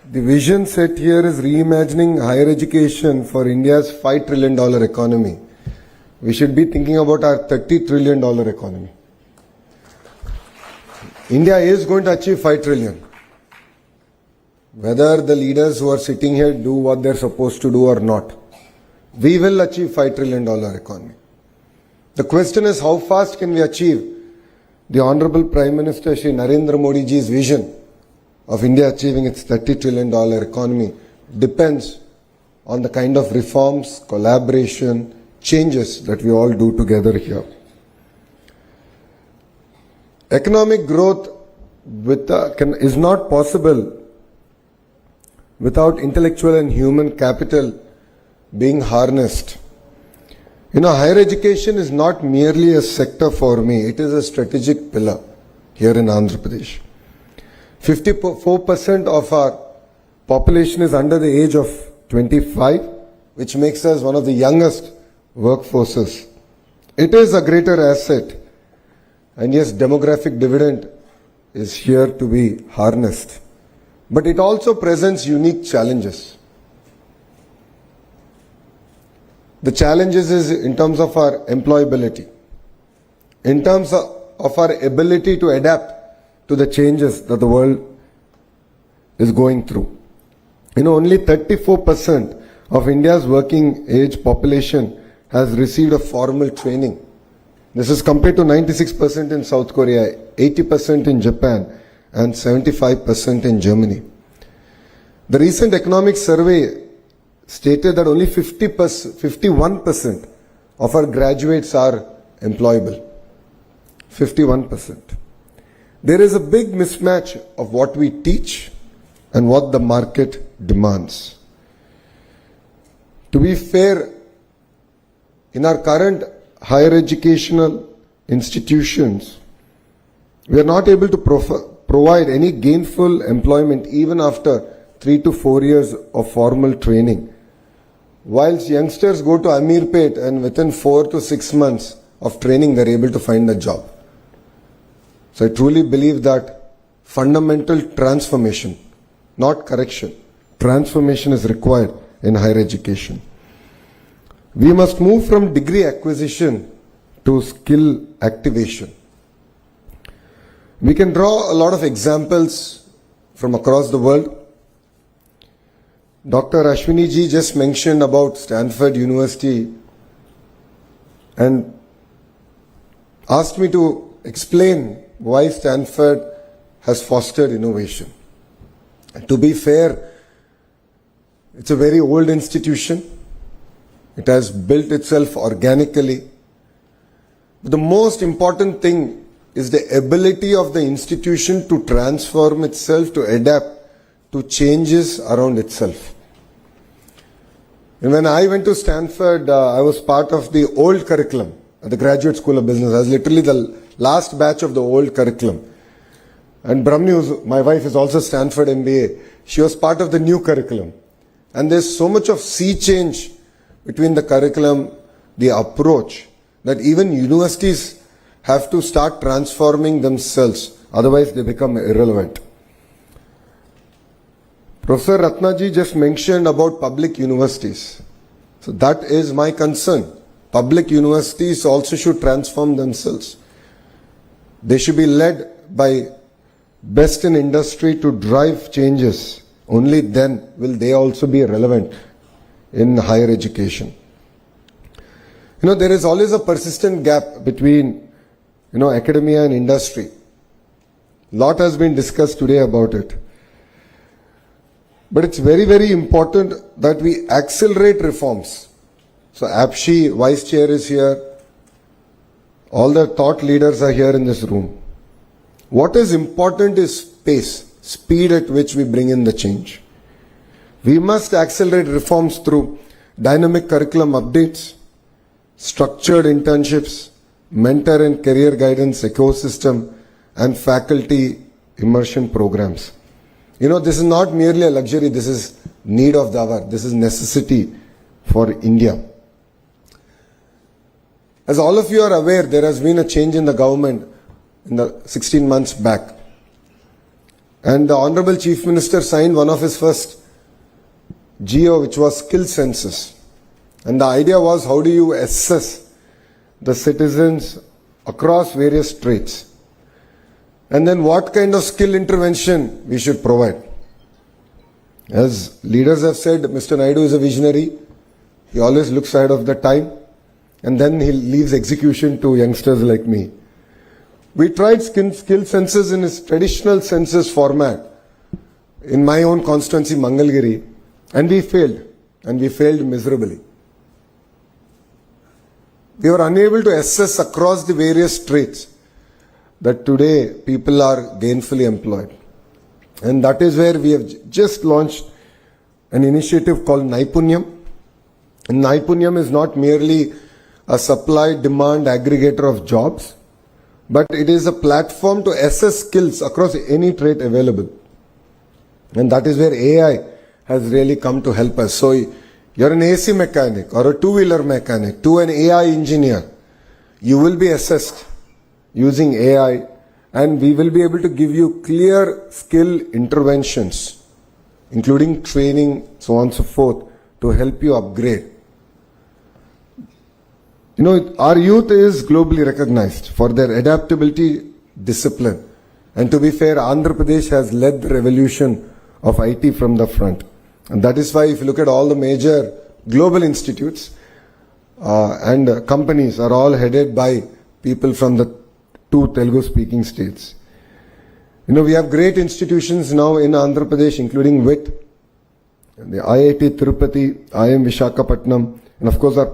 The vision set here is reimagining higher education for India's $5 trillion economy. We should be thinking about our $30 trillion economy. India is going to achieve 5 trillion. Whether the leaders who are sitting here do what they're supposed to do or not, we will achieve $5 trillion economy. The question is, how fast can we achieve the Honorable Prime Minister Shri Narendra Modi ji's vision of India achieving its $30 trillion economy depends on the kind of reforms, collaboration, changes that we all do together here. Economic growth is not possible without intellectual and human capital being harnessed. Higher education is not merely a sector for me, it is a strategic pillar here in Andhra Pradesh. 54% of our population is under the age of 25, which makes us one of the youngest workforces. It is a greater asset, and yes, demographic dividend is here to be harnessed. But it also presents unique challenges. The challenges is in terms of our employability, in terms of our ability to adapt to the changes that the world is going through. Only 34% of India's working age population has received a formal training. This is compared to 96% in South Korea, 80% in Japan, and 75% in Germany. The recent economic survey stated that only 51% of our graduates are employable. 51%. There is a big mismatch of what we teach and what the market demands. To be fair, in our current higher educational institutions, we are not able to provide any gainful employment even after 3 to 4 years of formal training. Whilst youngsters go to Amirpet and within 4 to 6 months of training, they're able to find a job. So I truly believe that fundamental transformation, not correction, transformation is required in higher education. We must move from degree acquisition to skill activation. We can draw a lot of examples from across the world. Dr. Ashwini ji just mentioned about Stanford University and asked me to explain why Stanford has fostered innovation. And to be fair, it's a very old institution. It has built itself organically. But the most important thing is the ability of the institution to transform itself, to adapt to changes around itself. And when I went to Stanford, I was part of the old curriculum at the Graduate School of Business. I was literally the last batch of the old curriculum. And Brahmni, my wife, is also Stanford MBA. She was part of the new curriculum. And there's so much of sea change between the curriculum, the approach, that even universities have to start transforming themselves. Otherwise, they become irrelevant. Professor Ratnaji just mentioned about public universities. So that is my concern. Public universities also should transform themselves. They should be led by best in industry to drive changes. Only then will they also be relevant in higher education. There is always a persistent gap between, academia and industry. A lot has been discussed today about it. But it's very, very important that we accelerate reforms. So APSHI, Vice Chair, is here. All the thought leaders are here in this room. What is important is pace, speed at which we bring in the change. We must accelerate reforms through dynamic curriculum updates, structured internships, mentor and career guidance ecosystem, and faculty immersion programs. This is not merely a luxury, this is need of the hour, this is necessity for India. As all of you are aware, there has been a change in the government in the 16 months back. And the Honorable Chief Minister signed one of his first GO, which was skill census. And the idea was, how do you assess the citizens across various traits? And then what kind of skill intervention we should provide? As leaders have said, Mr. Naidu is a visionary. He always looks ahead of the time. And then he leaves execution to youngsters like me. We tried skill census in its traditional census format in my own constituency, Mangalgiri, and we failed miserably. We were unable to assess across the various traits that today people are gainfully employed. And that is where we have just launched an initiative called Naipunyam. And Naipunyam is not merely a supply-demand aggregator of jobs, but it is a platform to assess skills across any trait available. And that is where AI has really come to help us. So you're an AC mechanic or a two-wheeler mechanic to an AI engineer, you will be assessed using AI, and we will be able to give you clear skill interventions, including training, so on and so forth, to help you upgrade. You know, our youth is globally recognized for their adaptability, discipline. And to be fair, Andhra Pradesh has led the revolution of IT from the front. And that is why if you look at all the major global institutes and companies are all headed by people from the two Telugu speaking states. You know, we have great institutions now in Andhra Pradesh, including WIT, the IIT Tirupati, IIM Visakhapatnam, and of course our